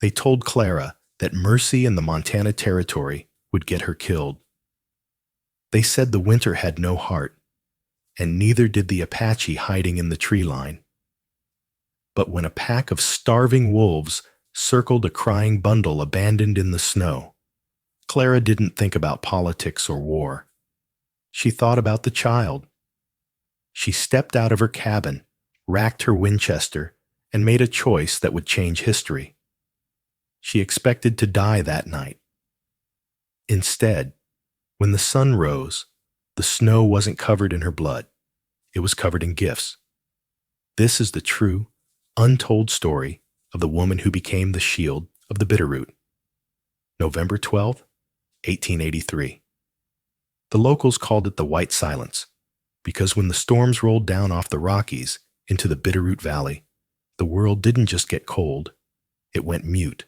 They told Clara that Mercy in the Montana Territory would get her killed. They said the winter had no heart, and neither did the Apache hiding in the tree line. But when a pack of starving wolves circled a crying bundle abandoned in the snow, Clara didn't think about politics or war. She thought about the child. She stepped out of her cabin, racked her Winchester, and made a choice that would change history. She expected to die that night. Instead, when the sun rose, the snow wasn't covered in her blood. It was covered in gifts. This is the true, untold story of the woman who became the shield of the Bitterroot. November 12, 1883. The locals called it the White Silence because when the storms rolled down off the Rockies into the Bitterroot Valley, the world didn't just get cold, it went mute.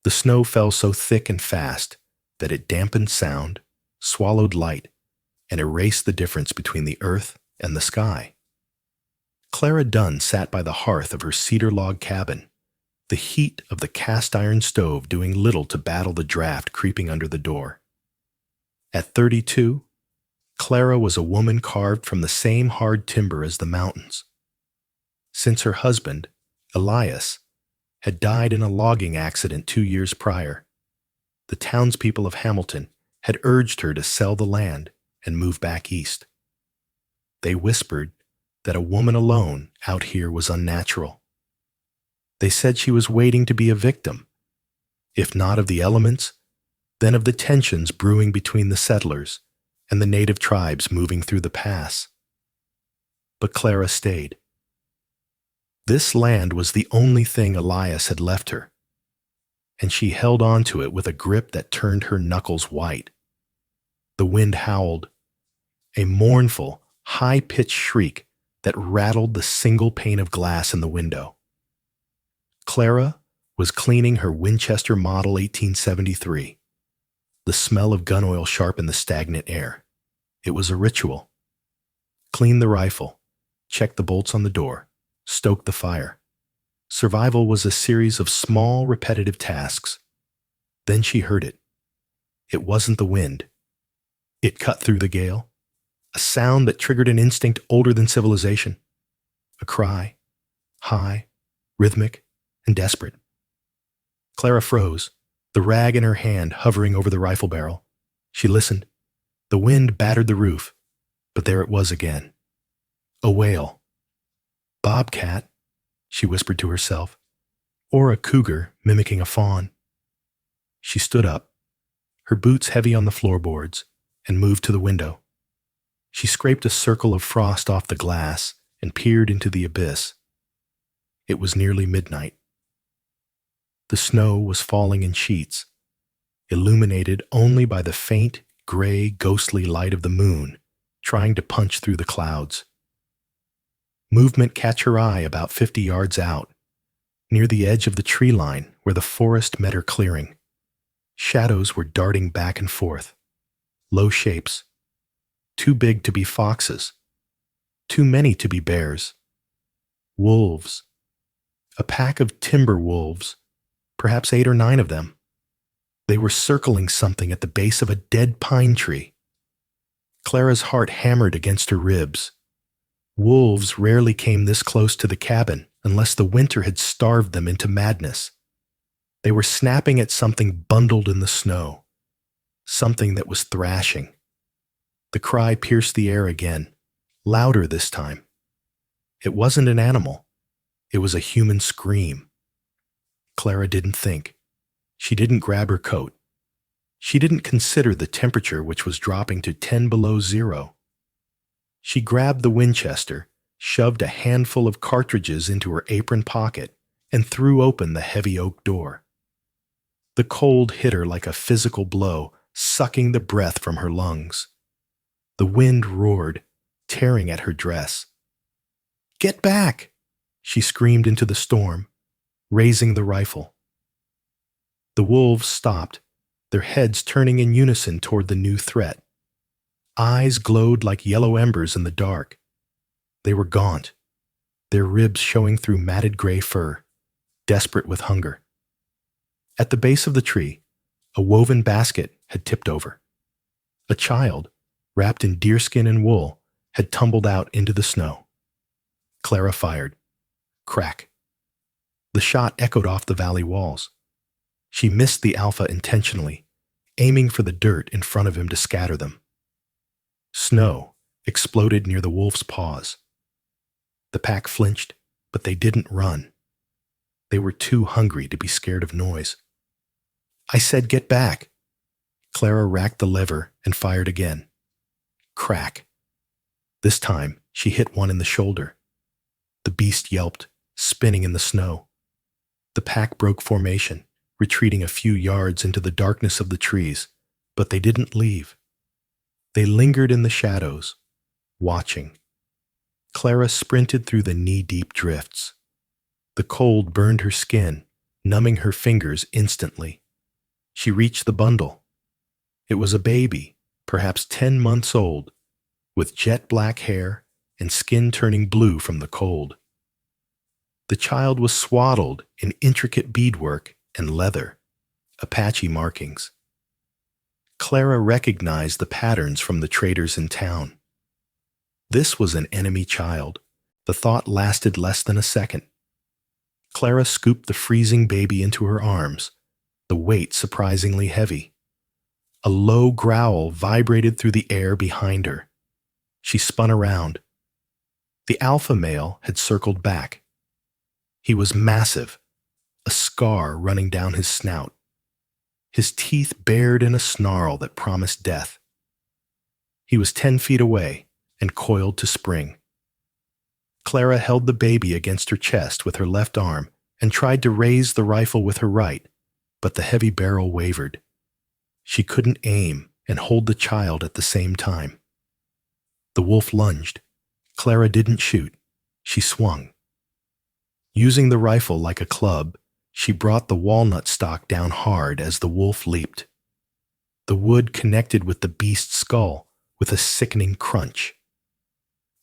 The snow fell so thick and fast that it dampened sound, swallowed light, and erased the difference between the earth and the sky. Clara Dunn sat by the hearth of her cedar log cabin, the heat of the cast-iron stove doing little to battle the draft creeping under the door. At 32, Clara was a woman carved from the same hard timber as the mountains. Since her husband, Elias, had died in a logging accident 2 years prior, the townspeople of Hamilton had urged her to sell the land and move back east. They whispered that a woman alone out here was unnatural. They said she was waiting to be a victim, if not of the elements, then of the tensions brewing between the settlers and the native tribes moving through the pass. But Clara stayed. This land was the only thing Elias had left her, and she held on to it with a grip that turned her knuckles white. The wind howled, a mournful, high-pitched shriek that rattled the single pane of glass in the window. Clara was cleaning her Winchester Model 1873. The smell of gun oil sharpened the stagnant air. It was a ritual. Clean the rifle, check the bolts on the door, stoke the fire. Survival was a series of small, repetitive tasks. Then she heard it. It wasn't the wind. It cut through the gale, a sound that triggered an instinct older than civilization. A cry, high, rhythmic, and desperate. Clara froze, the rag in her hand hovering over the rifle barrel. She listened. The wind battered the roof, but there it was again. A wail. Bobcat, she whispered to herself, or a cougar mimicking a fawn. She stood up, her boots heavy on the floorboards, and moved to the window. She scraped a circle of frost off the glass and peered into the abyss. It was nearly midnight. The snow was falling in sheets, illuminated only by the faint, gray, ghostly light of the moon trying to punch through the clouds. Movement caught her eye about 50 yards out, near the edge of the tree line where the forest met her clearing. Shadows were darting back and forth, low shapes, too big to be foxes, too many to be bears. Wolves, a pack of timber wolves, perhaps 8 or 9 of them. They were circling something at the base of a dead pine tree. Clara's heart hammered against her ribs. Wolves rarely came this close to the cabin unless the winter had starved them into madness. They were snapping at something bundled in the snow, something that was thrashing. The cry pierced the air again, louder this time. It wasn't an animal. It was a human scream. Clara didn't think. She didn't grab her coat. She didn't consider the temperature, which was dropping to 10 below zero. She grabbed the Winchester, shoved a handful of cartridges into her apron pocket, and threw open the heavy oak door. The cold hit her like a physical blow, sucking the breath from her lungs. The wind roared, tearing at her dress. "Get back!" she screamed into the storm, raising the rifle. The wolves stopped, their heads turning in unison toward the new threat. Eyes glowed like yellow embers in the dark. They were gaunt, their ribs showing through matted gray fur. desperate with hunger. At the base of the tree, a woven basket had tipped over. A child, wrapped in deerskin and wool, had tumbled out into the snow. Clara fired. Crack. The shot echoed off the valley walls. She missed the alpha intentionally, aiming for the dirt in front of him to scatter them. Snow exploded near the wolf's paws. The pack flinched, but they didn't run. They were too hungry to be scared of noise. I said get back. Clara racked the lever and fired again. Crack. This time, she hit one in the shoulder. The beast yelped, spinning in the snow. The pack broke formation, retreating a few yards into the darkness of the trees, but they didn't leave. They lingered in the shadows, watching. Clara sprinted through the knee-deep drifts. The cold burned her skin, numbing her fingers instantly. She reached the bundle. It was a baby, perhaps 10 months old, with jet-black hair and skin turning blue from the cold. The child was swaddled in intricate beadwork and leather, Apache markings. Clara recognized the patterns from the traders in town. This was an enemy child. The thought lasted less than a second. Clara scooped the freezing baby into her arms, the weight surprisingly heavy. A low growl vibrated through the air behind her. She spun around. The alpha male had circled back. He was massive, a scar running down his snout. His teeth bared in a snarl that promised death. He was 10 feet away and coiled to spring. Clara held the baby against her chest with her left arm and tried to raise the rifle with her right, but the heavy barrel wavered. She couldn't aim and hold the child at the same time. The wolf lunged. Clara didn't shoot. She swung. Using the rifle like a club, she brought the walnut stalk down hard as the wolf leaped. The wood connected with the beast's skull with a sickening crunch.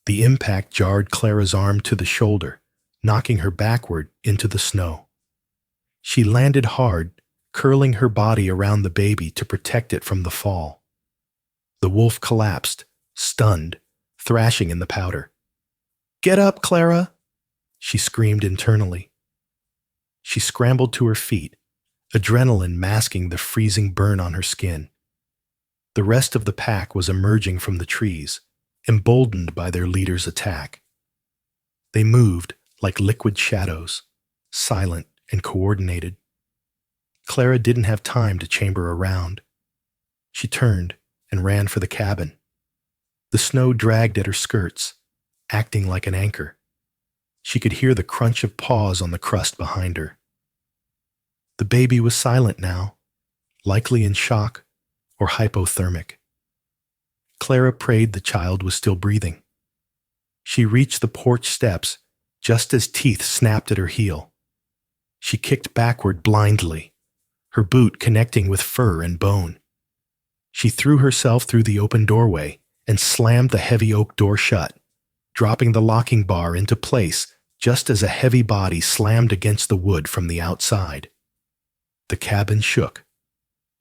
The impact jarred Clara's arm to the shoulder, knocking her backward into the snow. She landed hard, curling her body around the baby to protect it from the fall. The wolf collapsed, stunned, thrashing in the powder. "Get up, Clara!" she screamed internally. She scrambled to her feet, adrenaline masking the freezing burn on her skin. The rest of the pack was emerging from the trees, emboldened by their leader's attack. They moved like liquid shadows, silent and coordinated. Clara didn't have time to chamber around. She turned and ran for the cabin. The snow dragged at her skirts, acting like an anchor. She could hear the crunch of paws on the crust behind her. The baby was silent now, likely in shock or hypothermic. Clara prayed the child was still breathing. She reached the porch steps just as teeth snapped at her heel. She kicked backward blindly, her boot connecting with fur and bone. She threw herself through the open doorway and slammed the heavy oak door shut, dropping the locking bar into place just as a heavy body slammed against the wood from the outside. The cabin shook.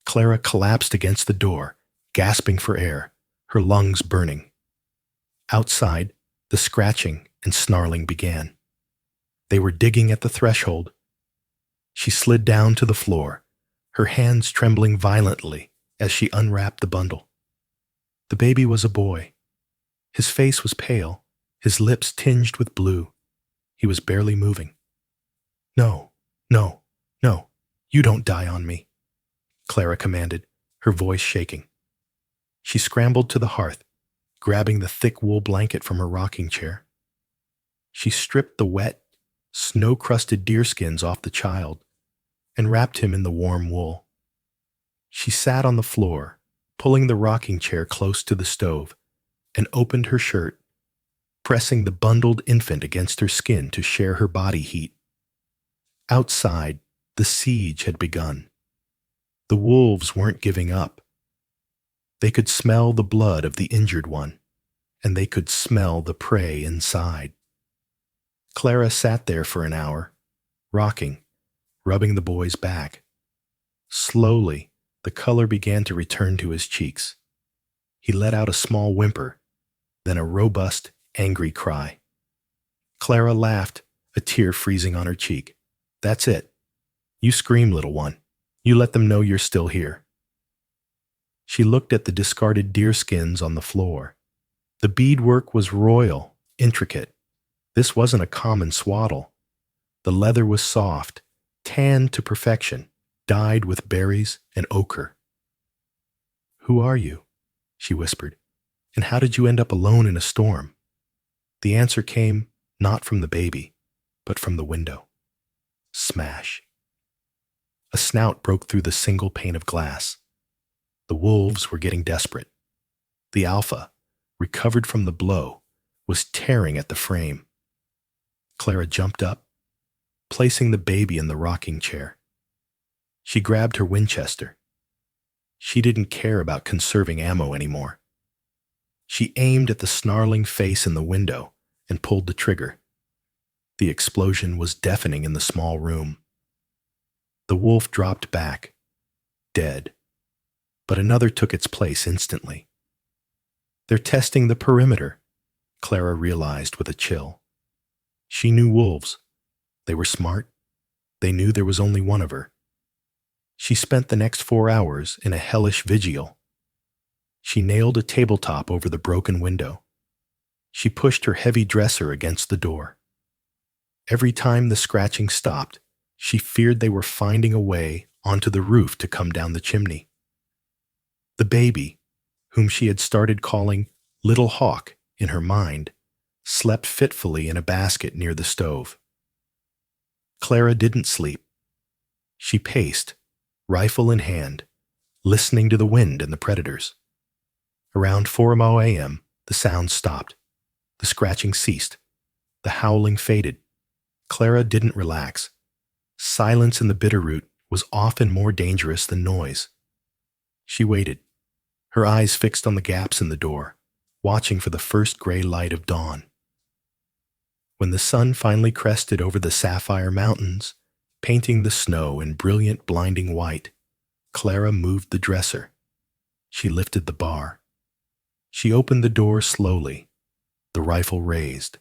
Clara collapsed against the door, gasping for air, her lungs burning. Outside, the scratching and snarling began. They were digging at the threshold. She slid down to the floor, her hands trembling violently as she unwrapped the bundle. The baby was a boy. His face was pale, his lips tinged with blue. He was barely moving. "No, no, no, you don't die on me," Clara commanded, her voice shaking. She scrambled to the hearth, grabbing the thick wool blanket from her rocking chair. She stripped the wet, snow-crusted deerskins off the child and wrapped him in the warm wool. She sat on the floor, pulling the rocking chair close to the stove, and opened her shirt, pressing the bundled infant against her skin to share her body heat. Outside, the siege had begun. The wolves weren't giving up. They could smell the blood of the injured one, and they could smell the prey inside. Clara sat there for an hour, rocking, rubbing the boy's back. Slowly, the color began to return to his cheeks. He let out a small whimper, then a robust, angry cry. Clara laughed, a tear freezing on her cheek. "That's it. You scream, little one. You let them know you're still here." She looked at the discarded deerskins on the floor. The beadwork was royal, intricate. This wasn't a common swaddle. The leather was soft, tanned to perfection, dyed with berries and ochre. "Who are you?" she whispered. "And how did you end up alone in a storm?" The answer came not from the baby, but from the window. Smash. A snout broke through the single pane of glass. The wolves were getting desperate. The alpha, recovered from the blow, was tearing at the frame. Clara jumped up, placing the baby in the rocking chair. She grabbed her Winchester. She didn't care about conserving ammo anymore. She aimed at the snarling face in the window and pulled the trigger. The explosion was deafening in the small room. The wolf dropped back, dead, but another took its place instantly. "They're testing the perimeter," Clara realized with a chill. She knew wolves. They were smart. They knew there was only one of her. She spent the next 4 hours in a hellish vigil. She nailed a tabletop over the broken window. She pushed her heavy dresser against the door. Every time the scratching stopped, she feared they were finding a way onto the roof to come down the chimney. The baby, whom she had started calling Little Hawk in her mind, slept fitfully in a basket near the stove. Clara didn't sleep. She paced, rifle in hand, listening to the wind and the predators. Around 4 a.m., the sound stopped. The scratching ceased. The howling faded. Clara didn't relax. Silence in the bitterroot was often more dangerous than noise. She waited, her eyes fixed on the gaps in the door, watching for the first gray light of dawn. When the sun finally crested over the sapphire mountains, painting the snow in brilliant, blinding white, Clara moved the dresser. She lifted the bar. She opened the door slowly, the rifle raised.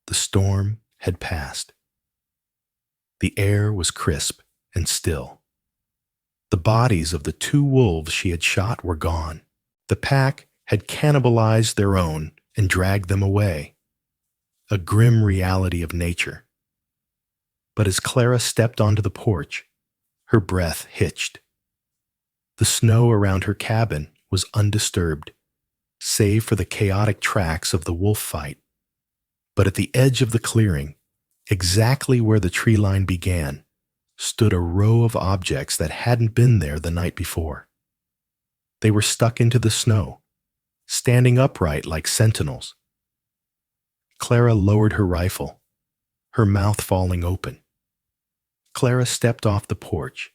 The storm had passed. The air was crisp and still. The bodies of the 2 wolves she had shot were gone. The pack had cannibalized their own and dragged them away. A grim reality of nature. But as Clara stepped onto the porch, her breath hitched. The snow around her cabin was undisturbed, save for the chaotic tracks of the wolf fight. But at the edge of the clearing, exactly where the tree line began, stood a row of objects that hadn't been there the night before. They were stuck into the snow, standing upright like sentinels. Clara lowered her rifle, her mouth falling open. Clara stepped off the porch,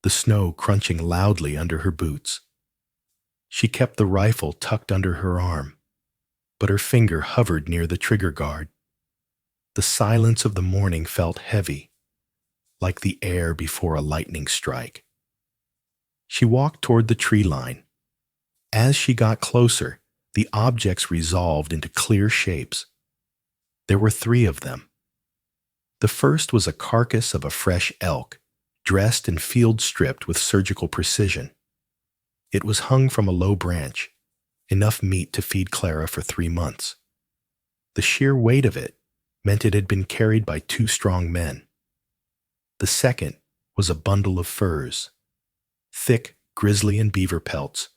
the snow crunching loudly under her boots. She kept the rifle tucked under her arm, but her finger hovered near the trigger guard. The silence of the morning felt heavy, like the air before a lightning strike. She walked toward the tree line. As she got closer, the objects resolved into clear shapes. There were 3 of them. The first was a carcass of a fresh elk, dressed and field-stripped with surgical precision. It was hung from a low branch, enough meat to feed Clara for 3 months. The sheer weight of it meant it had been carried by 2 strong men. The second was a bundle of furs, thick grizzly and beaver pelts,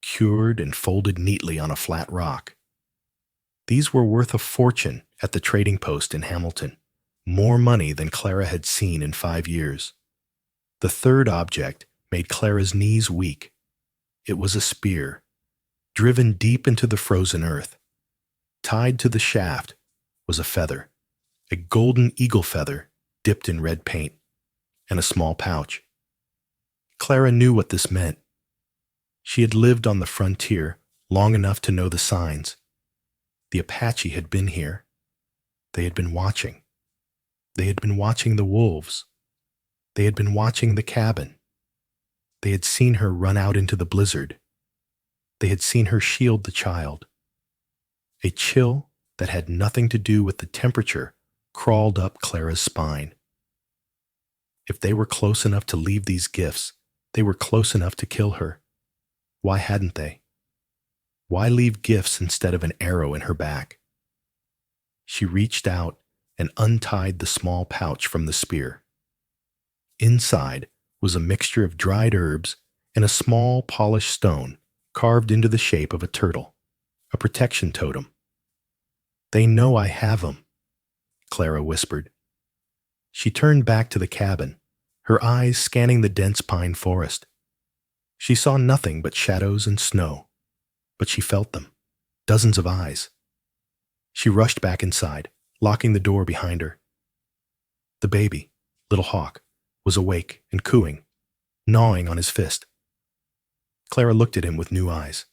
cured and folded neatly on a flat rock. These were worth a fortune at the trading post in Hamilton, more money than Clara had seen in 5 years. The third object made Clara's knees weak. It was a spear, driven deep into the frozen earth. Tied to the shaft was a feather, a golden eagle feather dipped in red paint, and a small pouch. Clara knew what this meant. She had lived on the frontier long enough to know the signs. The Apache had been here. They had been watching. They had been watching the wolves. They had been watching the cabin. They had seen her run out into the blizzard. They had seen her shield the child. A chill that had nothing to do with the temperature crawled up Clara's spine. If they were close enough to leave these gifts, they were close enough to kill her. Why hadn't they? Why leave gifts instead of an arrow in her back? She reached out and untied the small pouch from the spear. Inside was a mixture of dried herbs and a small polished stone carved into the shape of a turtle, a protection totem. "They know I have 'em," Clara whispered. She turned back to the cabin, her eyes scanning the dense pine forest. She saw nothing but shadows and snow, but she felt them, dozens of eyes. She rushed back inside, locking the door behind her. The baby, little Hawk, was awake and cooing, gnawing on his fist. Clara looked at him with new eyes.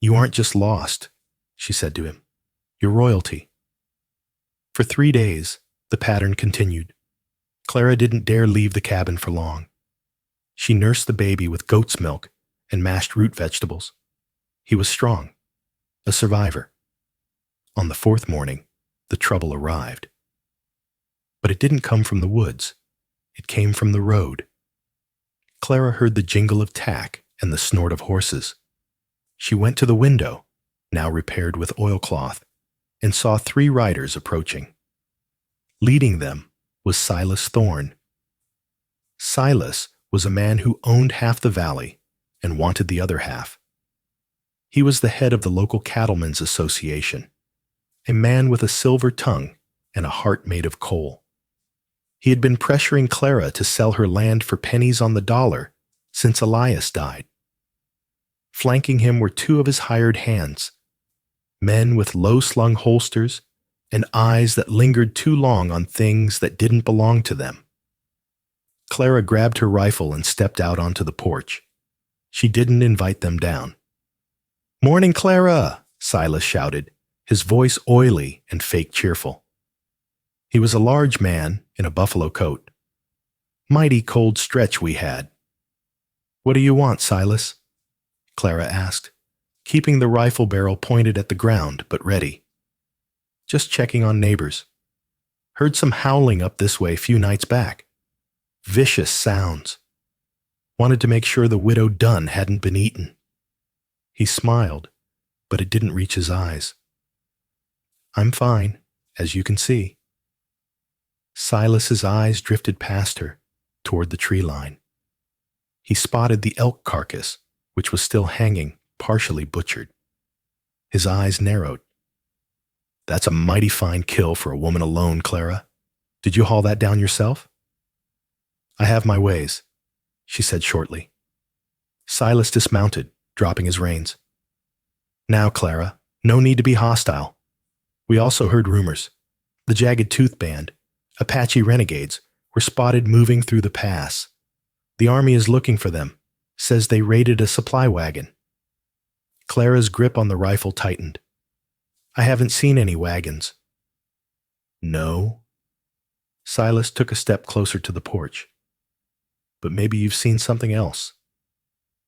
"You aren't just lost," she said to him. "You're royalty." For 3 days, the pattern continued. Clara didn't dare leave the cabin for long. She nursed the baby with goat's milk and mashed root vegetables. He was strong, a survivor. On the 4th morning, the trouble arrived. But it didn't come from the woods. It came from the road. Clara heard the jingle of tack and the snort of horses. She went to the window, now repaired with oilcloth, and saw 3 riders approaching. Leading them was Silas Thorne. Silas was a man who owned half the valley and wanted the other half. He was the head of the local cattlemen's association, a man with a silver tongue and a heart made of coal. He had been pressuring Clara to sell her land for pennies on the dollar since Elias died. Flanking him were 2 of his hired hands, men with low-slung holsters and eyes that lingered too long on things that didn't belong to them. Clara grabbed her rifle and stepped out onto the porch. She didn't invite them down. "Morning, Clara!" Silas shouted, his voice oily and fake cheerful. He was a large man in a buffalo coat. "Mighty cold stretch we had." "What do you want, Silas?" Clara asked, keeping the rifle barrel pointed at the ground but ready. "Just checking on neighbors. Heard some howling up this way a few nights back. Vicious sounds. Wanted to make sure the widow Dunn hadn't been eaten." He smiled, but it didn't reach his eyes. "I'm fine, as you can see." Silas's eyes drifted past her, toward the tree line. He spotted the elk carcass, which was still hanging, partially butchered. His eyes narrowed. "That's a mighty fine kill for a woman alone, Clara. Did you haul that down yourself?" "I have my ways," she said shortly. Silas dismounted, dropping his reins. "Now, Clara, no need to be hostile. We also heard rumors. The Jagged Tooth Band, Apache renegades, were spotted moving through the pass. The army is looking for them, says they raided a supply wagon." Clara's grip on the rifle tightened. "I haven't seen any wagons." "No?" Silas took a step closer to the porch. "But maybe you've seen something else.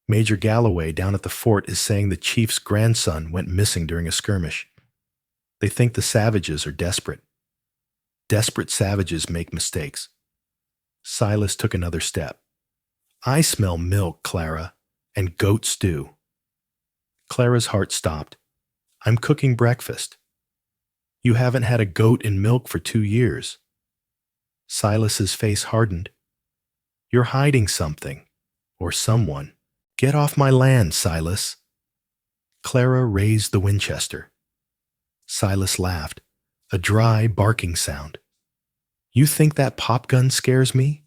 Major Galloway down at the fort is saying the chief's grandson went missing during a skirmish. They think the savages are desperate. Desperate savages make mistakes." Silas took another step. "I smell milk, Clara, and goat stew." Clara's heart stopped. "I'm cooking breakfast." "You haven't had a goat and milk for 2 years." Silas's face hardened. "You're hiding something, or someone. Get off my land, Silas." Clara raised the Winchester. Silas laughed, a dry, barking sound. "You think that pop gun scares me?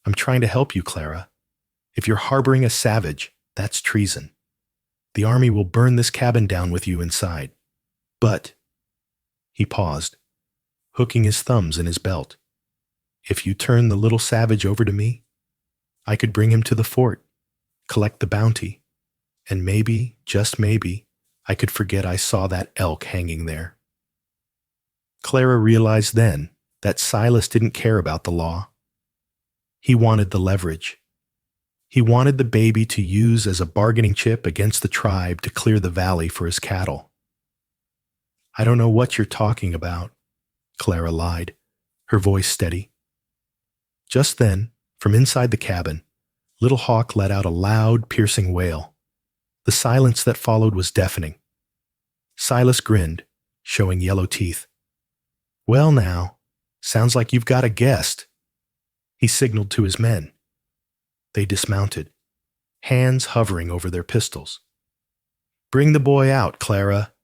I'm trying to help you, Clara. If you're harboring a savage, that's treason. The army will burn this cabin down with you inside. But," he paused, hooking his thumbs in his belt, "if you turn the little savage over to me, I could bring him to the fort, collect the bounty, and maybe, just maybe, I could forget I saw that elk hanging there." Clara realized then that Silas didn't care about the law. He wanted the leverage. He wanted the baby to use as a bargaining chip against the tribe to clear the valley for his cattle. I don't know what you're talking about, Clara lied, her voice steady. Just then, from inside the cabin, Little Hawk let out a loud, piercing wail. The silence that followed was deafening. Silas grinned, showing yellow teeth. Well now, sounds like you've got a guest. He signaled to his men. They dismounted, hands hovering over their pistols. Bring the boy out, Clara,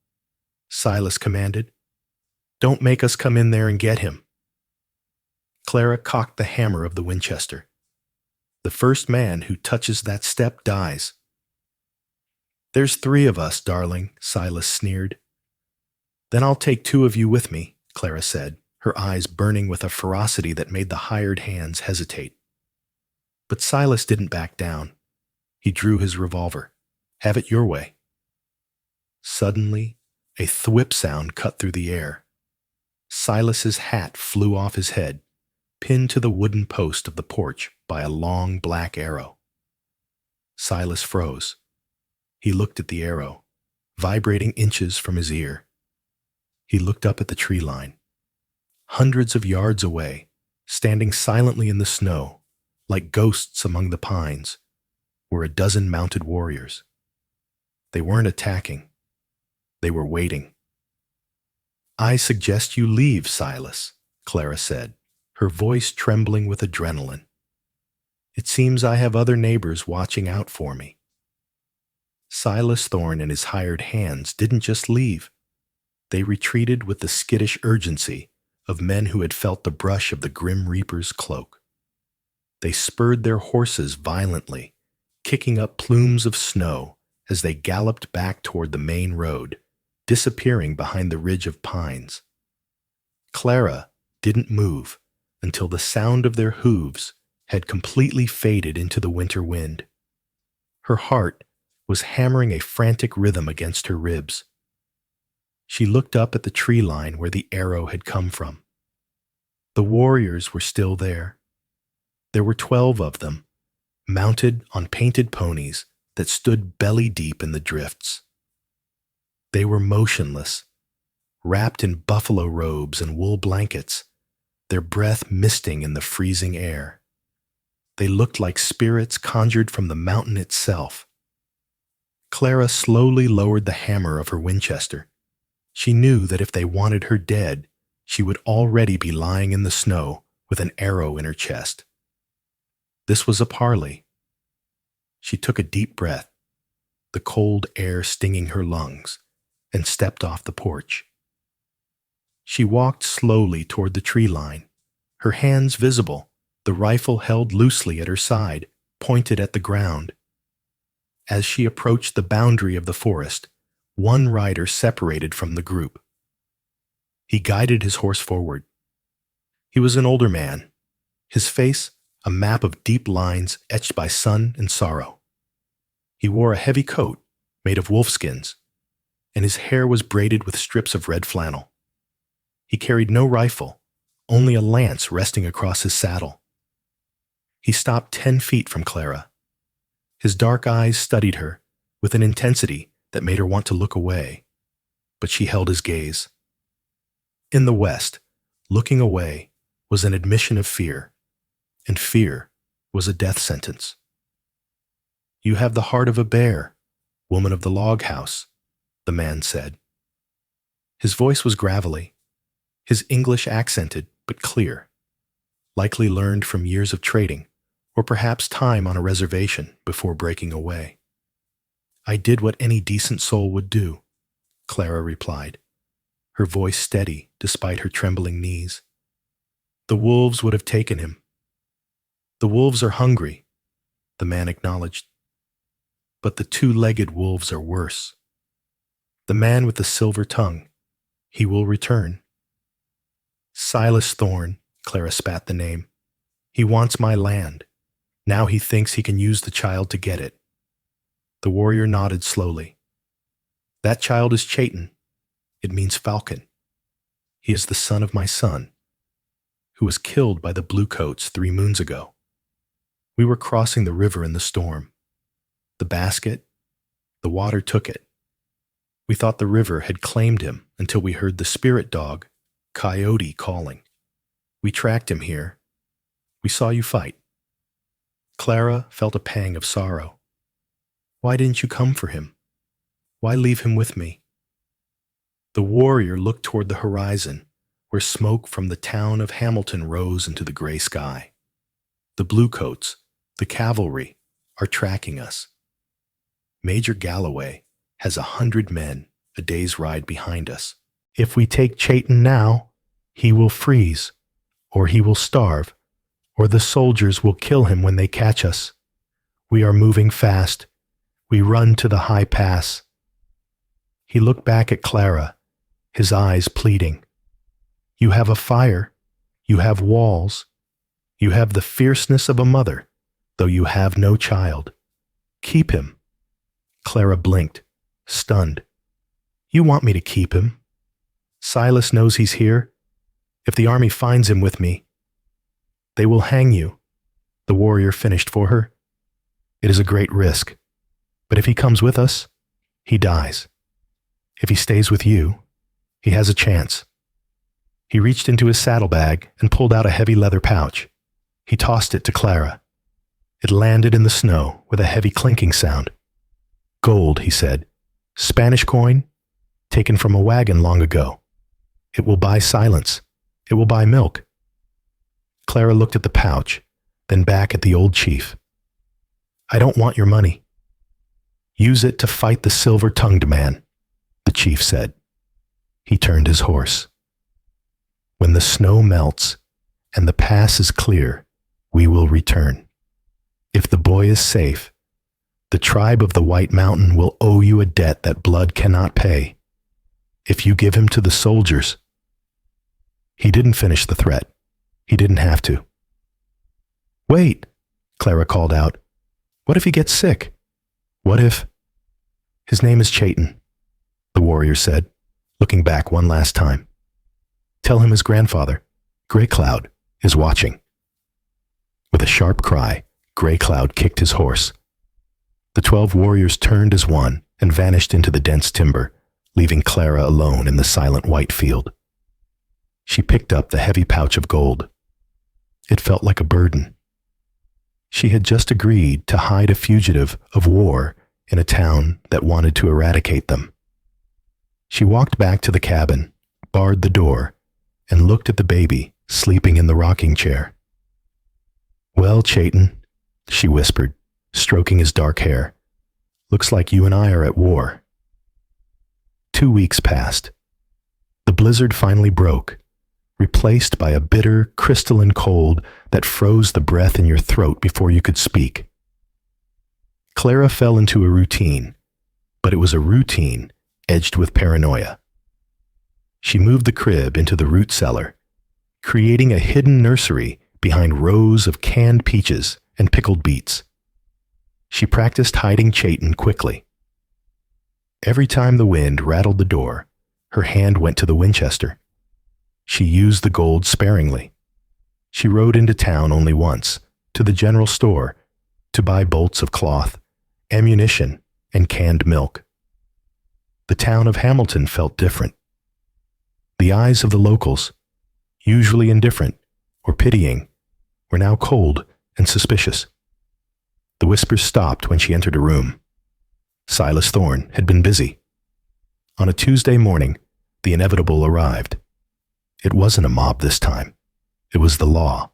Silas commanded. Don't make us come in there and get him. Clara cocked the hammer of the Winchester. The first man who touches that step dies. There's 3 of us, darling, Silas sneered. Then I'll take 2 of you with me, Clara said, her eyes burning with a ferocity that made the hired hands hesitate. But Silas didn't back down. He drew his revolver. Have it your way. Suddenly, a thwip sound cut through the air. Silas's hat flew off his head, pinned to the wooden post of the porch by a long black arrow. Silas froze. He looked at the arrow, vibrating inches from his ear. He looked up at the tree line. Hundreds of yards away, standing silently in the snow, like ghosts among the pines, were a dozen mounted warriors. They weren't attacking. They were waiting. I suggest you leave, Silas, Clara said, her voice trembling with adrenaline. It seems I have other neighbors watching out for me. Silas Thorne and his hired hands didn't just leave. They retreated with the skittish urgency of men who had felt the brush of the Grim Reaper's cloak. They spurred their horses violently, kicking up plumes of snow as they galloped back toward the main road, disappearing behind the ridge of pines. Clara didn't move until the sound of their hooves had completely faded into the winter wind. Her heart was hammering a frantic rhythm against her ribs. She looked up at the tree line where the arrow had come from. The warriors were still there. There were 12 of them, mounted on painted ponies that stood belly deep in the drifts. They were motionless, wrapped in buffalo robes and wool blankets, their breath misting in the freezing air. They looked like spirits conjured from the mountain itself. Clara slowly lowered the hammer of her Winchester. She knew that if they wanted her dead, she would already be lying in the snow with an arrow in her chest. This was a parley. She took a deep breath, the cold air stinging her lungs, and stepped off the porch. She walked slowly toward the tree line, her hands visible, the rifle held loosely at her side, pointed at the ground. As she approached the boundary of the forest, one rider separated from the group. He guided his horse forward. He was an older man, his face a map of deep lines etched by sun and sorrow. He wore a heavy coat made of wolfskins, and his hair was braided with strips of red flannel. He carried no rifle, only a lance resting across his saddle. He stopped 10 feet from Clara. His dark eyes studied her with an intensity that made her want to look away, but she held his gaze. In the West, looking away was an admission of fear, and fear was a death sentence. You have the heart of a bear, woman of the log house, the man said. His voice was gravelly, his English accented but clear, likely learned from years of trading, or perhaps time on a reservation before breaking away. I did what any decent soul would do, Clara replied, her voice steady despite her trembling knees. The wolves would have taken him. The wolves are hungry, the man acknowledged. But the 2-legged wolves are worse. The man with the silver tongue, he will return. Silas Thorne, Clara spat the name. He wants my land. Now he thinks he can use the child to get it. The warrior nodded slowly. That child is Chayton. It means falcon. He is the son of my son, who was killed by the bluecoats 3 moons ago. We were crossing the river in the storm. The basket, the water took it. We thought the river had claimed him until we heard the spirit dog, Coyote, calling. We tracked him here. We saw you fight. Clara felt a pang of sorrow. Why didn't you come for him? Why leave him with me? The warrior looked toward the horizon, where smoke from the town of Hamilton rose into the gray sky. The bluecoats, the cavalry, are tracking us. Major Galloway has 100 men a day's ride behind us. If we take Chayton now, he will freeze, or he will starve, or the soldiers will kill him when they catch us. We are moving fast. We run to the high pass. He looked back at Clara, his eyes pleading. You have a fire. You have walls. You have the fierceness of a mother, though you have no child. Keep him. Clara blinked, stunned. You want me to keep him? Silas knows he's here. If the army finds him with me, they will hang you, the warrior finished for her. It is a great risk, but if he comes with us, he dies. If he stays with you, he has a chance. He reached into his saddlebag and pulled out a heavy leather pouch. He tossed it to Clara. It landed in the snow with a heavy clinking sound. Gold, he said. Spanish coin, taken from a wagon long ago. It will buy silence. It will buy milk. Clara looked at the pouch, then back at the old chief. I don't want your money. Use it to fight the silver-tongued man, the chief said. He turned his horse. When the snow melts and the pass is clear, we will return. If the boy is safe, the tribe of the White Mountain will owe you a debt that blood cannot pay. If you give him to the soldiers. He didn't finish the threat. He didn't have to. Wait, Clara called out. What if he gets sick? What if... His name is Chayton, the warrior said, looking back one last time. Tell him his grandfather, Grey Cloud, is watching. With a sharp cry, Grey Cloud kicked his horse. The 12 warriors turned as one and vanished into the dense timber, leaving Clara alone in the silent white field. She picked up the heavy pouch of gold. It felt like a burden. She had just agreed to hide a fugitive of war in a town that wanted to eradicate them. She walked back to the cabin, barred the door, and looked at the baby sleeping in the rocking chair. Well, Chayton, she whispered, stroking his dark hair, looks like you and I are at war. 2 weeks passed. The blizzard finally broke, replaced by a bitter, crystalline cold that froze the breath in your throat before you could speak. Clara fell into a routine, but it was a routine edged with paranoia. She moved the crib into the root cellar, creating a hidden nursery behind rows of canned peaches and pickled beets. She practiced hiding Chayton quickly. Every time the wind rattled the door, her hand went to the Winchester. She used the gold sparingly. She rode into town only once, to the general store, to buy bolts of cloth, ammunition, and canned milk. The town of Hamilton felt different. The eyes of the locals, usually indifferent or pitying, were now cold and suspicious. The whispers stopped when she entered a room. Silas Thorne had been busy. On a Tuesday morning, the inevitable arrived. It wasn't a mob this time. It was the law.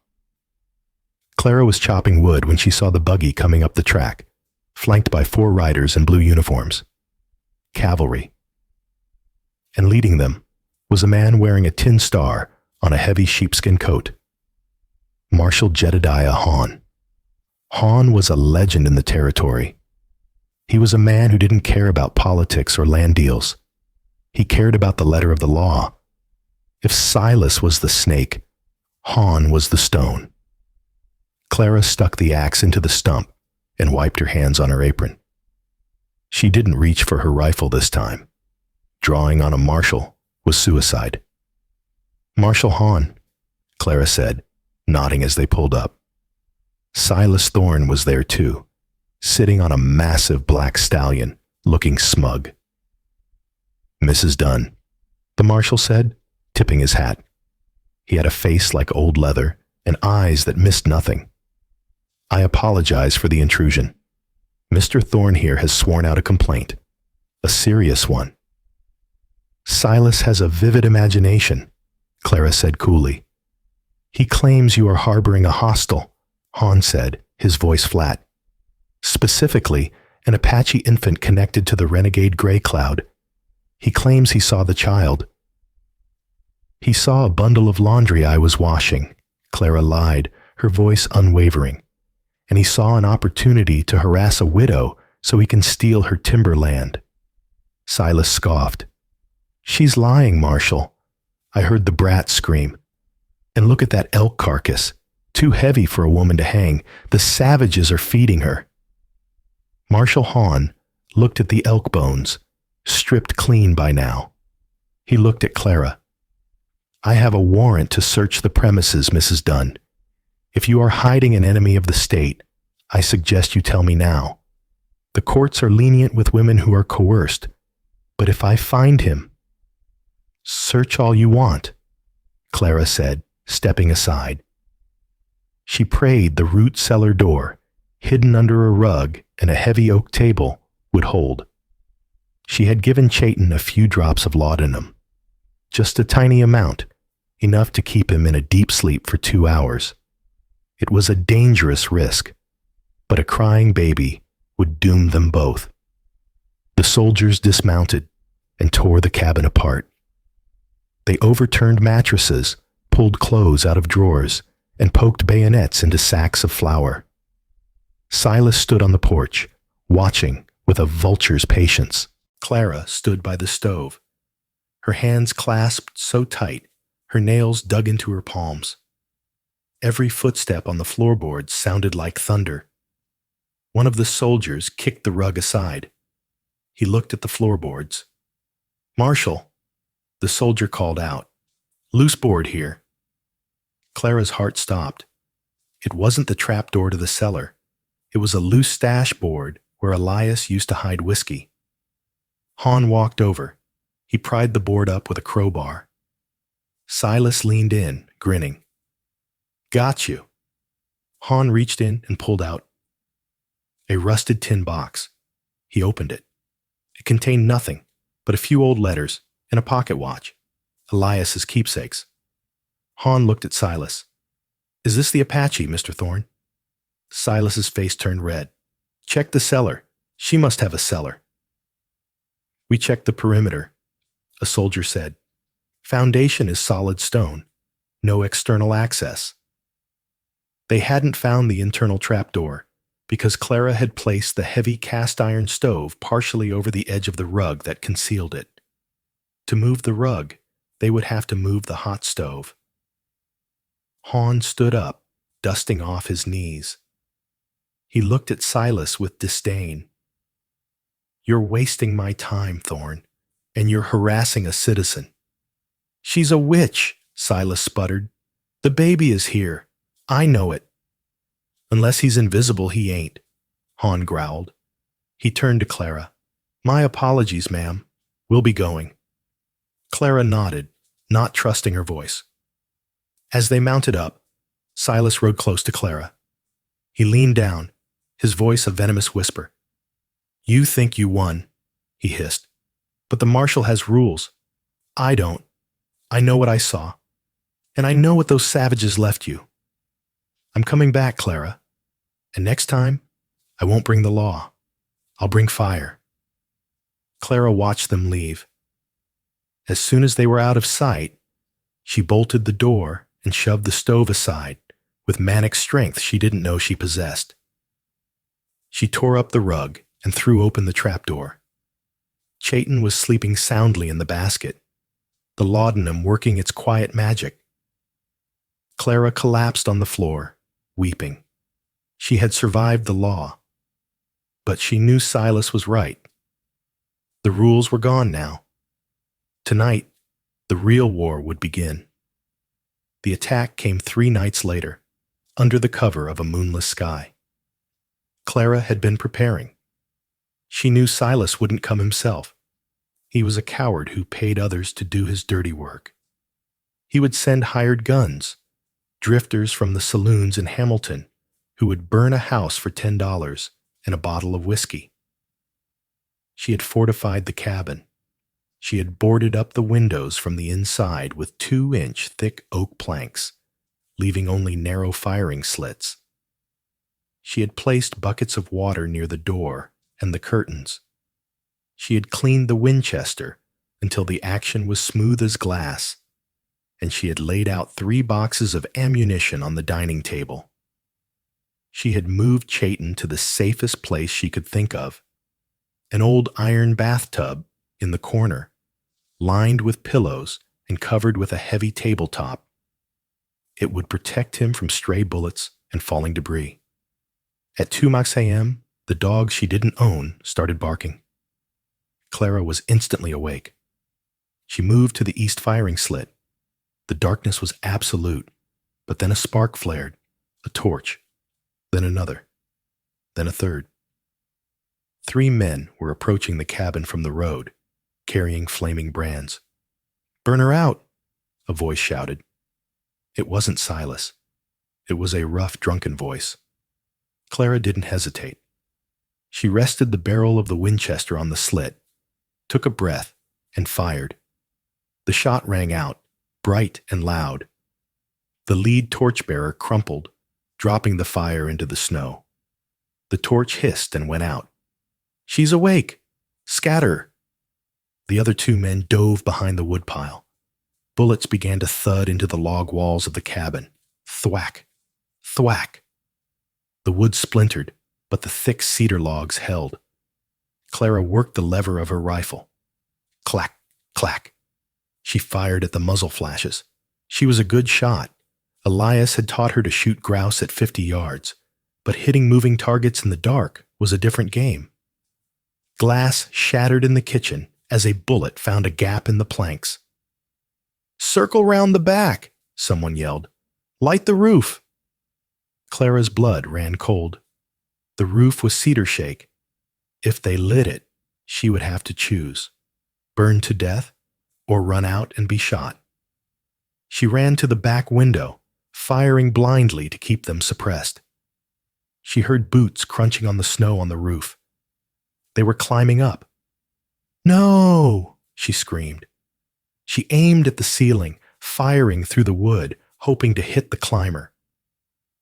Clara was chopping wood when she saw the buggy coming up the track, flanked by 4 riders in blue uniforms. Cavalry. And leading them was a man wearing a tin star on a heavy sheepskin coat. Marshal Jedediah Hahn. Hahn was a legend in the territory. He was a man who didn't care about politics or land deals. He cared about the letter of the law. If Silas was the snake, Hahn was the stone. Clara stuck the axe into the stump and wiped her hands on her apron. She didn't reach for her rifle this time. Drawing on a marshal was suicide. Marshal Hahn, Clara said, nodding as they pulled up. Silas Thorne was there too, sitting on a massive black stallion, looking smug. "Mrs. Dunn," the marshal said, tipping his hat. He had a face like old leather and eyes that missed nothing. "I apologize for the intrusion. Mr. Thorne here has sworn out a complaint, a serious one." "Silas has a vivid imagination," Clara said coolly. "He claims you are harboring a hostile," Han said, his voice flat. "Specifically, an Apache infant connected to the renegade Gray Cloud. He claims he saw the child." "He saw a bundle of laundry I was washing," Clara lied, her voice unwavering. "And he saw an opportunity to harass a widow so he can steal her timberland." Silas scoffed. "She's lying, Marshal. I heard the brat scream. And look at that elk carcass. Too heavy for a woman to hang. The savages are feeding her." Marshal Han looked at the elk bones, stripped clean by now. He looked at Clara. "I have a warrant to search the premises, Mrs. Dunn. If you are hiding an enemy of the state, I suggest you tell me now. The courts are lenient with women who are coerced, but if I find him—" "Search all you want," Clara said, stepping aside. She prayed the root cellar door, hidden under a rug and a heavy oak table, would hold. She had given Chayton a few drops of laudanum, just a tiny amount, enough to keep him in a deep sleep for 2 hours. It was a dangerous risk, but a crying baby would doom them both. The soldiers dismounted and tore the cabin apart. They overturned mattresses, pulled clothes out of drawers, and poked bayonets into sacks of flour. Silas stood on the porch, watching with a vulture's patience. Clara stood by the stove, her hands clasped so tight, her nails dug into her palms. Every footstep on the floorboards sounded like thunder. One of the soldiers kicked the rug aside. He looked at the floorboards. "Marshal," the soldier called out. "Loose board here." Clara's heart stopped. It wasn't the trapdoor to the cellar. It was a loose stash board where Elias used to hide whiskey. Han walked over. He pried the board up with a crowbar. Silas leaned in, grinning. "Got you." Han reached in and pulled out a rusted tin box. He opened it. It contained nothing but a few old letters and a pocket watch, Elias's keepsakes. Han looked at Silas. "Is this the Apache, Mr. Thorne?" Silas's face turned red. "Check the cellar. She must have a cellar." "We checked the perimeter," a soldier said. "Foundation is solid stone. No external access." They hadn't found the internal trapdoor because Clara had placed the heavy cast-iron stove partially over the edge of the rug that concealed it. To move the rug, they would have to move the hot stove. Han stood up, dusting off his knees. He looked at Silas with disdain. "You're wasting my time, Thorne, and you're harassing a citizen." "She's a witch," Silas sputtered. "The baby is here. I know it." "Unless he's invisible, he ain't," Han growled. He turned to Clara. "My apologies, ma'am. We'll be going." Clara nodded, not trusting her voice. As they mounted up, Silas rode close to Clara. He leaned down, his voice a venomous whisper. "You think you won," he hissed. "But the marshal has rules. I don't. I know what I saw. And I know what those savages left you. I'm coming back, Clara. And next time, I won't bring the law. I'll bring fire." Clara watched them leave. As soon as they were out of sight, she bolted the door and shoved the stove aside with manic strength she didn't know she possessed. She tore up the rug and threw open the trapdoor. Chayton was sleeping soundly in the basket, the laudanum working its quiet magic. Clara collapsed on the floor, weeping. She had survived the law, but she knew Silas was right. The rules were gone now. Tonight, the real war would begin. The attack came 3 nights later, under the cover of a moonless sky. Clara had been preparing. She knew Silas wouldn't come himself. He was a coward who paid others to do his dirty work. He would send hired guns, drifters from the saloons in Hamilton, who would burn a house for $10 and a bottle of whiskey. She had fortified the cabin. She had boarded up the windows from the inside with 2-inch thick oak planks, leaving only narrow firing slits. She had placed buckets of water near the door and the curtains. She had cleaned the Winchester until the action was smooth as glass, and she had laid out 3 boxes of ammunition on the dining table. She had moved Chayton to the safest place she could think of, an old iron bathtub in the corner, lined with pillows and covered with a heavy tabletop. It would protect him from stray bullets and falling debris. At 2 a.m., the dog she didn't own started barking. Clara was instantly awake. She moved to the east firing slit. The darkness was absolute, but then a spark flared, a torch, then another, then a third. 3 men were approaching the cabin from the road, carrying flaming brands. "Burn her out," a voice shouted. It wasn't Silas. It was a rough, drunken voice. Clara didn't hesitate. She rested the barrel of the Winchester on the slit, took a breath, and fired. The shot rang out, bright and loud. The lead torchbearer crumpled, dropping the fire into the snow. The torch hissed and went out. "She's awake! Scatter!" The other 2 men dove behind the woodpile. Bullets began to thud into the log walls of the cabin. Thwack! Thwack! The wood splintered, but the thick cedar logs held. Clara worked the lever of her rifle. Clack! Clack! She fired at the muzzle flashes. She was a good shot. Elias had taught her to shoot grouse at 50 yards, but hitting moving targets in the dark was a different game. Glass shattered in the kitchen as a bullet found a gap in the planks. "Circle round the back," someone yelled. "Light the roof." Clara's blood ran cold. The roof was cedar shake. If they lit it, she would have to choose: burn to death or run out and be shot. She ran to the back window, firing blindly to keep them suppressed. She heard boots crunching on the snow on the roof. They were climbing up. "No!" she screamed. She aimed at the ceiling, firing through the wood, hoping to hit the climber.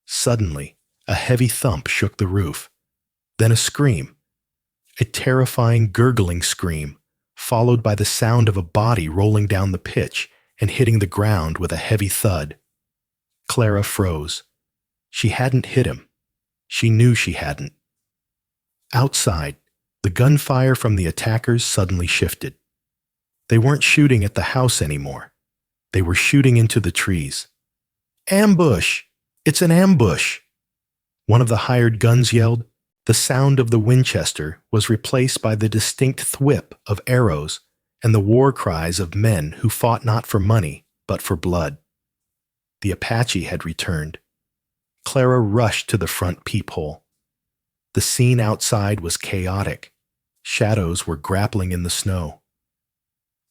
Suddenly, a heavy thump shook the roof. Then a scream. A terrifying, gurgling scream, followed by the sound of a body rolling down the pitch and hitting the ground with a heavy thud. Clara froze. She hadn't hit him. She knew she hadn't. Outside, the gunfire from the attackers suddenly shifted. They weren't shooting at the house anymore. They were shooting into the trees. "Ambush! It's an ambush!" One of the hired guns yelled. The sound of the Winchester was replaced by the distinct thwip of arrows and the war cries of men who fought not for money, but for blood. The Apache had returned. Clara rushed to the front peephole. The scene outside was chaotic. Shadows were grappling in the snow.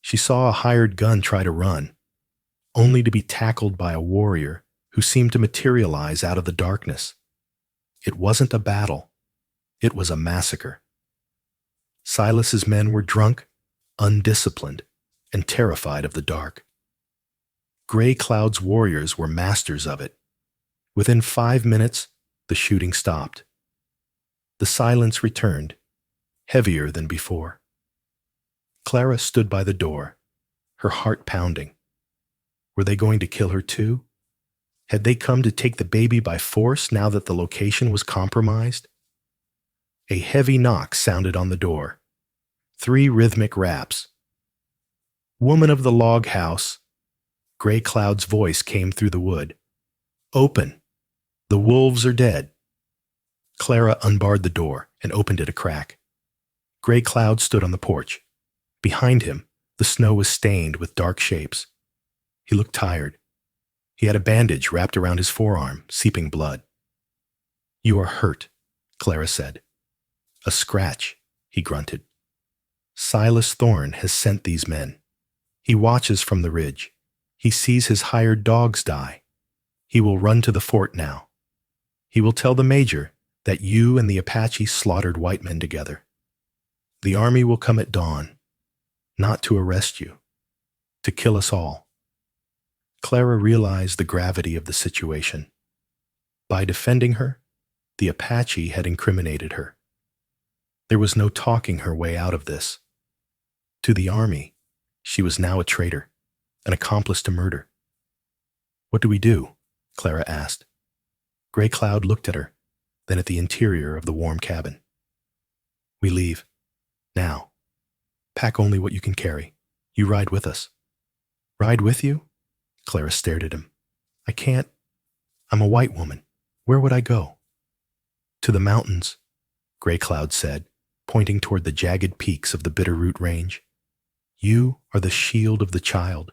She saw a hired gun try to run, only to be tackled by a warrior who seemed to materialize out of the darkness. It wasn't a battle. It was a massacre. Silas's men were drunk, undisciplined, and terrified of the dark. Gray Cloud's warriors were masters of it. Within 5 minutes, the shooting stopped. The silence returned, heavier than before. Clara stood by the door, her heart pounding. Were they going to kill her too? Had they come to take the baby by force now that the location was compromised? A heavy knock sounded on the door. 3 rhythmic raps. "Woman of the log house." Gray Cloud's voice came through the wood. "Open. The wolves are dead." Clara unbarred the door and opened it a crack. Gray Cloud stood on the porch. Behind him, the snow was stained with dark shapes. He looked tired. He had a bandage wrapped around his forearm, seeping blood. "You are hurt," Clara said. "A scratch," he grunted. "Silas Thorne has sent these men. He watches from the ridge. He sees his hired dogs die. He will run to the fort now. He will tell the major that you and the Apache slaughtered white men together. The army will come at dawn, not to arrest you, to kill us all." Clara realized the gravity of the situation. By defending her, the Apache had incriminated her. There was no talking her way out of this. To the army, she was now a traitor, an accomplice to murder. "What do we do?" Clara asked. Gray Cloud looked at her, then at the interior of the warm cabin. "We leave. Now. Pack only what you can carry. You ride with us." "Ride with you?" Clara stared at him. "I can't. I'm a white woman. Where would I go?" "To the mountains," Gray Cloud said, pointing toward the jagged peaks of the Bitterroot Range. "You are the shield of the child.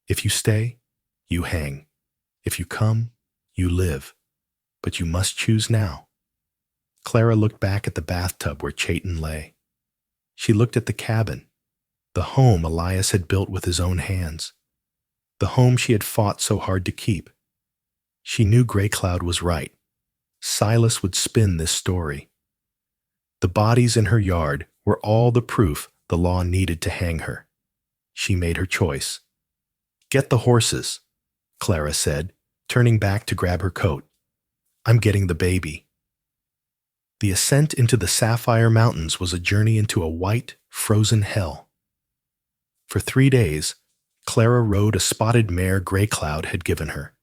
If you stay, you hang. If you come, you live. But you must choose now." Clara looked back at the bathtub where Chayton lay. She looked at the cabin, the home Elias had built with his own hands, the home she had fought so hard to keep. She knew Gray Cloud was right. Silas would spin this story. The bodies in her yard were all the proof the law needed to hang her. She made her choice. "Get the horses," Clara said, turning back to grab her coat. "I'm getting the baby." The ascent into the Sapphire Mountains was a journey into a white, frozen hell. For 3 days, Clara rode a spotted mare Gray Cloud had given her.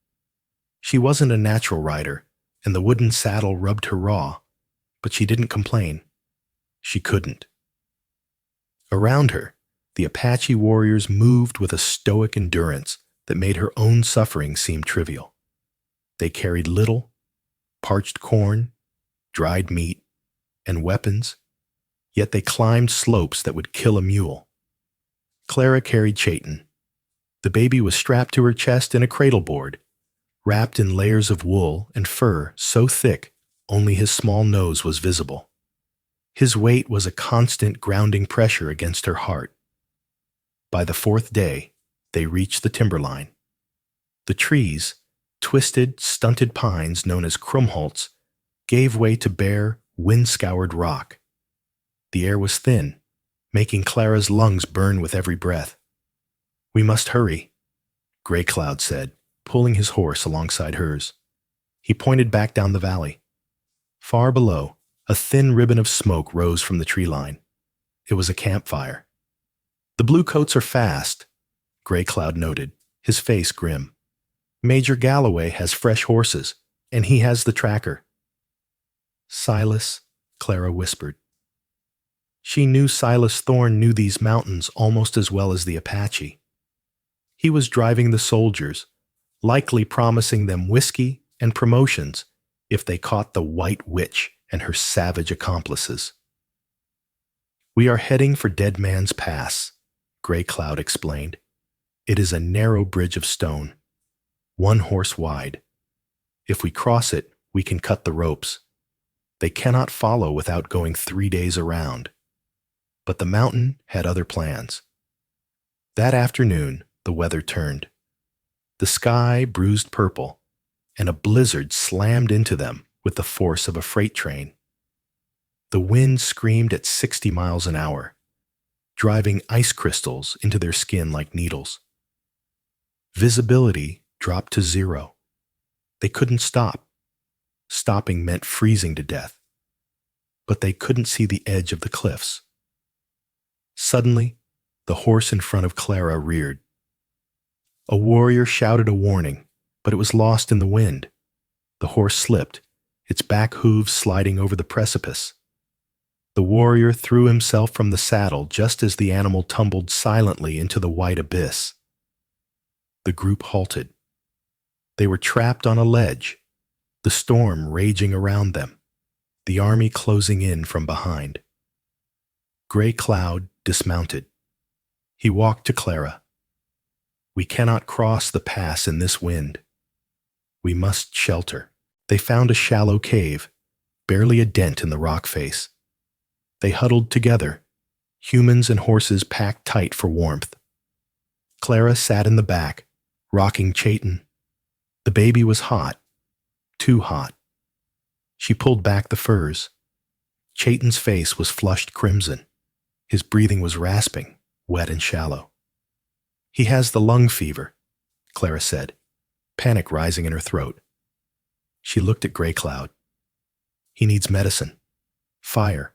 She wasn't a natural rider, and the wooden saddle rubbed her raw, but she didn't complain. She couldn't. Around her, the Apache warriors moved with a stoic endurance that made her own suffering seem trivial. They carried little, parched corn, dried meat, and weapons, yet they climbed slopes that would kill a mule. Clara carried Chayton. The baby was strapped to her chest in a cradle board, wrapped in layers of wool and fur so thick only his small nose was visible. His weight was a constant grounding pressure against her heart. By the 4th day, they reached the timberline. The trees, twisted, stunted pines known as krumholtz, gave way to bare, wind-scoured rock. The air was thin, making Clara's lungs burn with every breath. "We must hurry," Gray Cloud said, pulling his horse alongside hers. He pointed back down the valley. Far below, a thin ribbon of smoke rose from the tree line. It was a campfire. "The bluecoats are fast," Gray Cloud noted, his face grim. "Major Galloway has fresh horses, and he has the tracker." "Silas," Clara whispered. She knew Silas Thorne knew these mountains almost as well as the Apache. He was driving the soldiers, likely promising them whiskey and promotions if they caught the White Witch and her savage accomplices. "We are heading for Dead Man's Pass," Gray Cloud explained. "It is a narrow bridge of stone, 1 horse wide. If we cross it, we can cut the ropes. They cannot follow without going 3 days around." But the mountain had other plans. That afternoon, the weather turned. The sky bruised purple, and a blizzard slammed into them with the force of a freight train. The wind screamed at 60 miles an hour, driving ice crystals into their skin like needles. Visibility dropped to 0. They couldn't stop. Stopping meant freezing to death. But they couldn't see the edge of the cliffs. Suddenly, the horse in front of Clara reared. A warrior shouted a warning, but it was lost in the wind. The horse slipped, its back hooves sliding over the precipice. The warrior threw himself from the saddle just as the animal tumbled silently into the white abyss. The group halted. They were trapped on a ledge, the storm raging around them, the army closing in from behind. Gray Cloud dismounted. He walked to Clara. We cannot cross the pass in this wind. We must shelter. They found a shallow cave, barely a dent in the rock face. They huddled together, humans and horses packed tight for warmth. Clara sat in the back, rocking Chayton. The baby was hot, too hot. She pulled back the furs. Chayton's face was flushed crimson. His breathing was rasping, wet and shallow. He has the lung fever, Clara said, panic rising in her throat. She looked at Gray Cloud. He needs medicine, fire,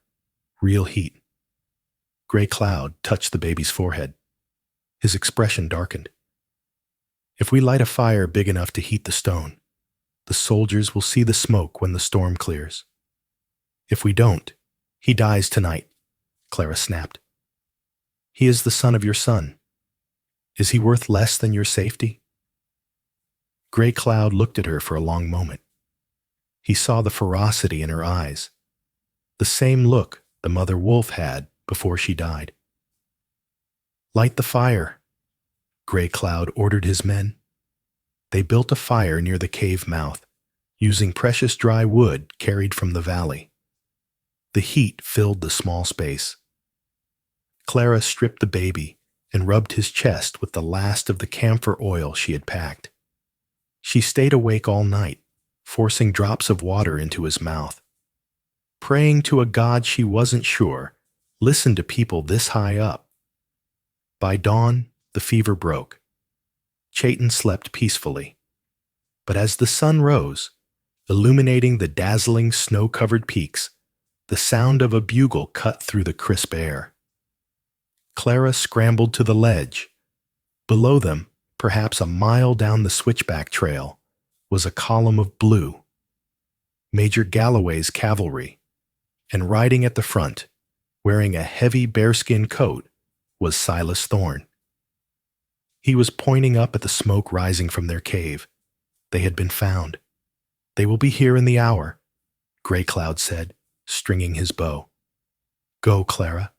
real heat. Gray Cloud touched the baby's forehead. His expression darkened. If we light a fire big enough to heat the stone, the soldiers will see the smoke when the storm clears. If we don't, he dies tonight, Clara snapped. He is the son of your son. Is he worth less than your safety? Gray Cloud looked at her for a long moment. He saw the ferocity in her eyes, the same look the mother wolf had before she died. Light the fire, Gray Cloud ordered his men. They built a fire near the cave mouth, using precious dry wood carried from the valley. The heat filled the small space. Clara stripped the baby and rubbed his chest with the last of the camphor oil she had packed. She stayed awake all night, forcing drops of water into his mouth. Praying to a God she wasn't sure listened to people this high up. By dawn, the fever broke. Chayton slept peacefully. But as the sun rose, illuminating the dazzling snow-covered peaks, the sound of a bugle cut through the crisp air. Clara scrambled to the ledge. Below them, perhaps a mile down the switchback trail, was a column of blue. Major Galloway's cavalry, and riding at the front, wearing a heavy bearskin coat, was Silas Thorne. He was pointing up at the smoke rising from their cave. They had been found. They will be here in the hour, Gray Cloud said, stringing his bow. Go, Clara.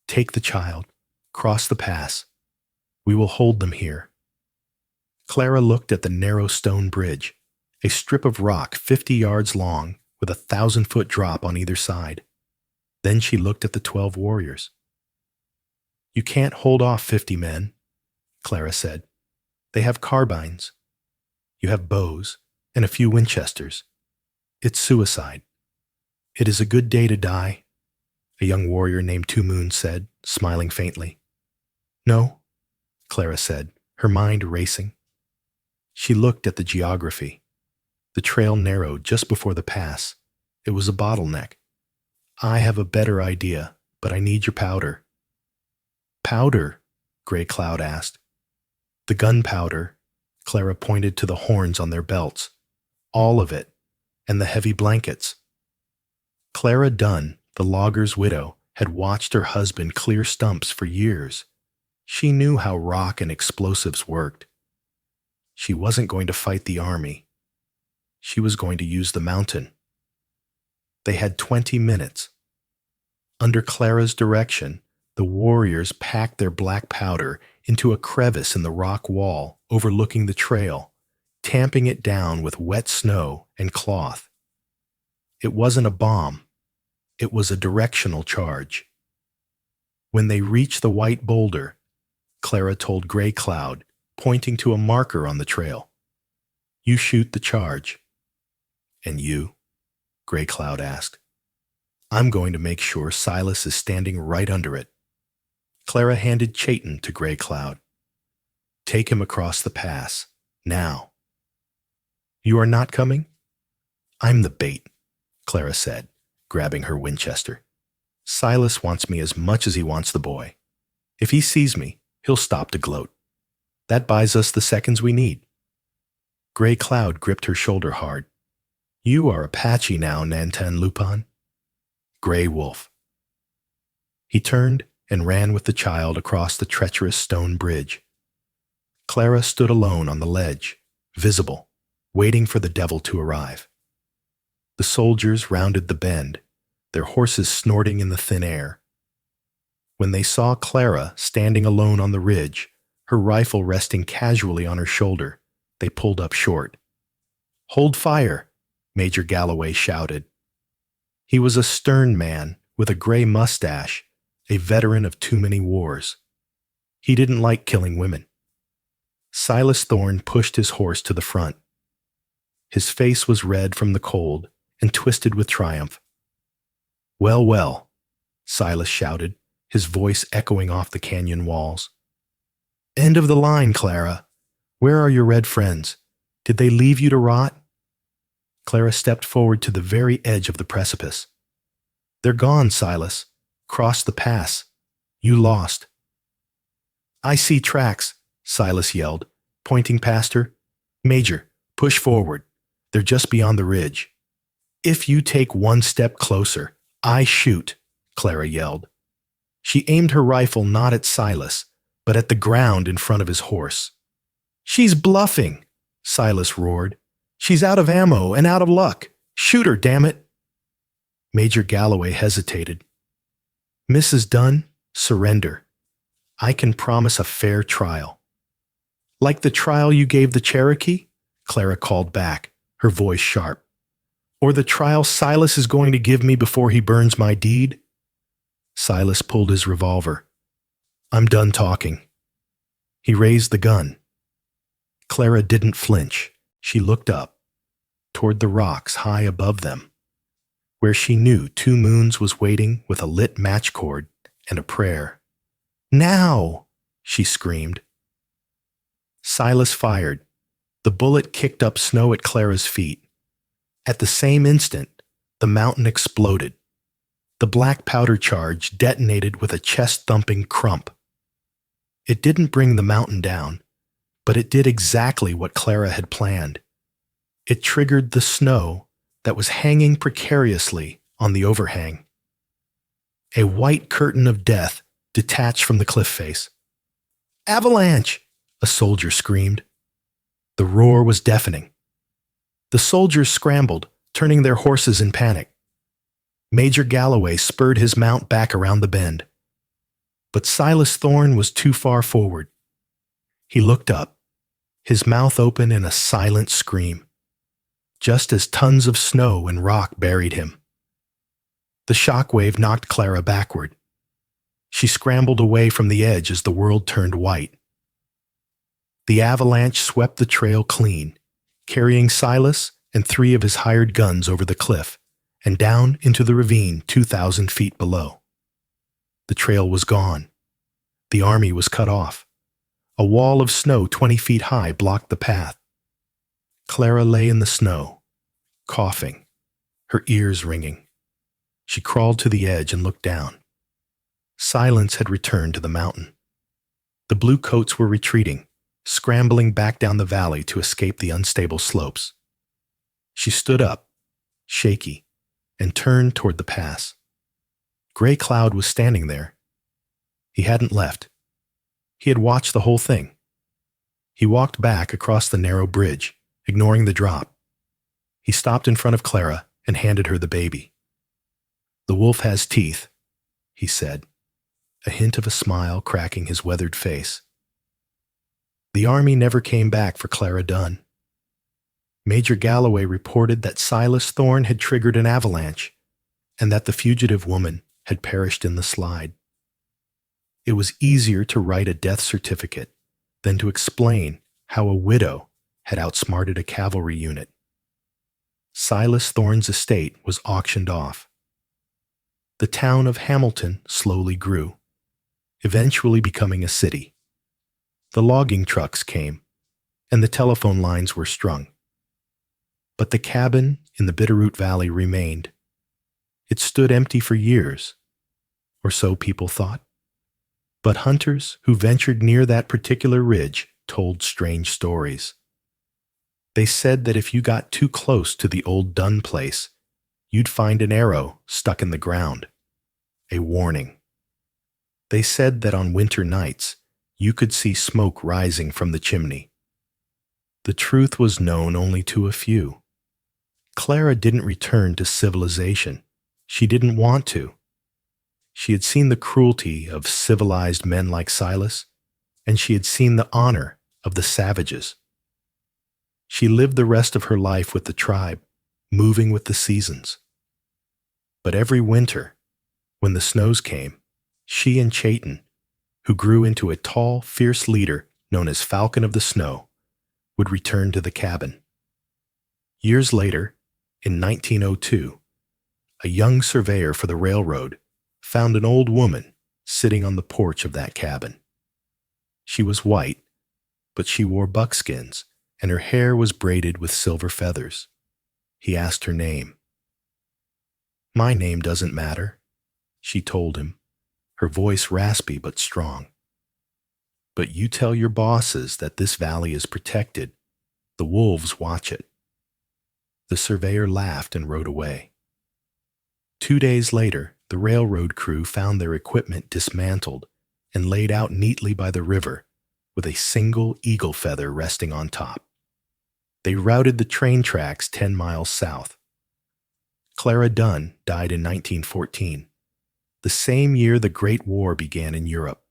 Take the child. Cross the pass. We will hold them here. Clara looked at the narrow stone bridge, a strip of rock 50 yards long with a 1,000-foot drop on either side. Then she looked at the 12 warriors. You can't hold off 50 men, Clara said. They have carbines. You have bows and a few Winchesters. It's suicide. It is a good day to die, a young warrior named Two Moons said, smiling faintly. No, Clara said, her mind racing. She looked at the geography. The trail narrowed just before the pass. It was a bottleneck. I have a better idea, but I need your powder. Powder? Gray Cloud asked. The gunpowder, Clara pointed to the horns on their belts. All of it, and the heavy blankets. Clara Dunn, the logger's widow, had watched her husband clear stumps for years. She knew how rock and explosives worked. She wasn't going to fight the army. She was going to use the mountain. They had 20 minutes. Under Clara's direction, the warriors packed their black powder into a crevice in the rock wall overlooking the trail, tamping it down with wet snow and cloth. It wasn't a bomb. It was a directional charge. When they reached the white boulder, Clara told Gray Cloud, pointing to a marker on the trail, You shoot the charge. And you? Gray Cloud asked. I'm going to make sure Silas is standing right under it. Clara handed Chayton to Gray Cloud. Take him across the pass, now. You are not coming? I'm the bait, Clara said, grabbing her Winchester. Silas wants me as much as he wants the boy. If he sees me, he'll stop to gloat. That buys us the seconds we need. Gray Cloud gripped her shoulder hard. You are Apache now, Nantan Lupin. Gray Wolf. He turned and ran with the child across the treacherous stone bridge. Clara stood alone on the ledge, visible, waiting for the devil to arrive. The soldiers rounded the bend, their horses snorting in the thin air. When they saw Clara standing alone on the ridge, her rifle resting casually on her shoulder. They pulled up short. "Hold fire," Major Galloway shouted. He was a stern man with a gray mustache, a veteran of too many wars. He didn't like killing women. Silas Thorne pushed his horse to the front. His face was red from the cold and twisted with triumph. "Well, well," Silas shouted, his voice echoing off the canyon walls. "End of the line, Clara. Where are your red friends? Did they leave you to rot?" Clara stepped forward to the very edge of the precipice. "They're gone, Silas. Crossed the pass. You lost." "I see tracks," Silas yelled, pointing past her. "Major, push forward. They're just beyond the ridge." "If you take one step closer, I shoot," Clara yelled. She aimed her rifle not at Silas, but at the ground in front of his horse. "She's bluffing," Silas roared. "She's out of ammo and out of luck. Shoot her, damn it." Major Galloway hesitated. "Mrs. Dunn, surrender. I can promise a fair trial." "Like the trial you gave the Cherokee?" Clara called back, her voice sharp. "Or the trial Silas is going to give me before he burns my deed?" Silas pulled his revolver. "I'm done talking." He raised the gun. Clara didn't flinch. She looked up, toward the rocks high above them, where she knew Two Moons was waiting with a lit match cord and a prayer. "Now!" she screamed. Silas fired. The bullet kicked up snow at Clara's feet. At the same instant, the mountain exploded. The black powder charge detonated with a chest-thumping crump. It didn't bring the mountain down, but it did exactly what Clara had planned. It triggered the snow that was hanging precariously on the overhang. A white curtain of death detached from the cliff face. "Avalanche!" a soldier screamed. The roar was deafening. The soldiers scrambled, turning their horses in panic. Major Galloway spurred his mount back around the bend. But Silas Thorne was too far forward. He looked up, his mouth open in a silent scream, just as tons of snow and rock buried him. The shockwave knocked Clara backward. She scrambled away from the edge as the world turned white. The avalanche swept the trail clean, carrying Silas and 3 of his hired guns over the cliff and down into the ravine 2,000 feet below. The trail was gone. The army was cut off. A wall of snow 20 feet high blocked the path. Clara lay in the snow, coughing, her ears ringing. She crawled to the edge and looked down. Silence had returned to the mountain. The blue coats were retreating, scrambling back down the valley to escape the unstable slopes. She stood up, shaky, and turned toward the pass. Gray Cloud was standing there. He hadn't left. He had watched the whole thing. He walked back across the narrow bridge, ignoring the drop. He stopped in front of Clara and handed her the baby. "The wolf has teeth," he said, a hint of a smile cracking his weathered face. The army never came back for Clara Dunn. Major Galloway reported that Silas Thorne had triggered an avalanche and that the fugitive woman had perished in the slide. It was easier to write a death certificate than to explain how a widow had outsmarted a cavalry unit. Silas Thorne's estate was auctioned off. The town of Hamilton slowly grew, eventually becoming a city. The logging trucks came, and the telephone lines were strung. But the cabin in the Bitterroot Valley remained. It stood empty for years, or so people thought. But hunters who ventured near that particular ridge told strange stories. They said that if you got too close to the old Dunn place, you'd find an arrow stuck in the ground, a warning. They said that on winter nights, you could see smoke rising from the chimney. The truth was known only to a few. Clara didn't return to civilization. She didn't want to. She had seen the cruelty of civilized men like Silas, and she had seen the honor of the savages. She lived the rest of her life with the tribe, moving with the seasons. But every winter, when the snows came, she and Chayton, who grew into a tall, fierce leader known as Falcon of the Snow, would return to the cabin. Years later, in 1902, a young surveyor for the railroad found an old woman sitting on the porch of that cabin. She was white, but she wore buckskins, and her hair was braided with silver feathers. He asked her name. "My name doesn't matter," she told him, her voice raspy but strong. "But you tell your bosses that this valley is protected. The wolves watch it." The surveyor laughed and rode away. 2 days later, the railroad crew found their equipment dismantled and laid out neatly by the river, with a single eagle feather resting on top. They routed the train tracks 10 miles south. Clara Dunn died in 1914, the same year the Great War began in Europe.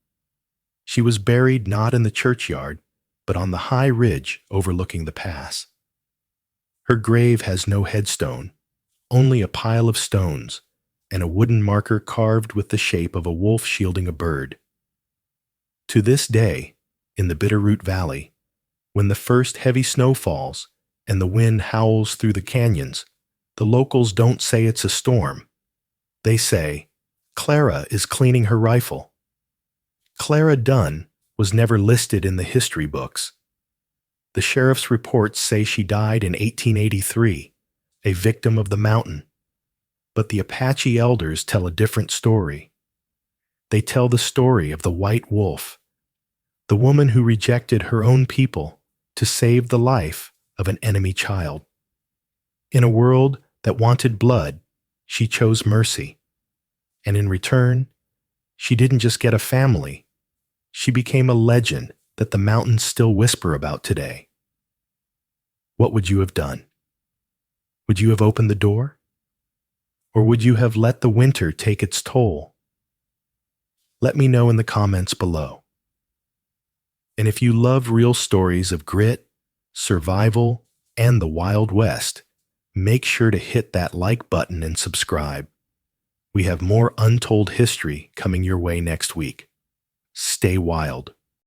She was buried not in the churchyard, but on the high ridge overlooking the pass. Her grave has no headstone, only a pile of stones and a wooden marker carved with the shape of a wolf shielding a bird. To this day, in the Bitterroot Valley, when the first heavy snow falls and the wind howls through the canyons, the locals don't say it's a storm. They say, "Clara is cleaning her rifle." Clara Dunn was never listed in the history books. The sheriff's reports say she died in 1883, a victim of the mountain. But the Apache elders tell a different story. They tell the story of the white wolf, the woman who rejected her own people to save the life of an enemy child. In a world that wanted blood, she chose mercy. And in return, she didn't just get a family. She became a legend that the mountains still whisper about today. What would you have done? Would you have opened the door? Or would you have let the winter take its toll? Let me know in the comments below. And if you love real stories of grit, survival, and the Wild West, make sure to hit that like button and subscribe. We have more untold history coming your way next week. Stay wild.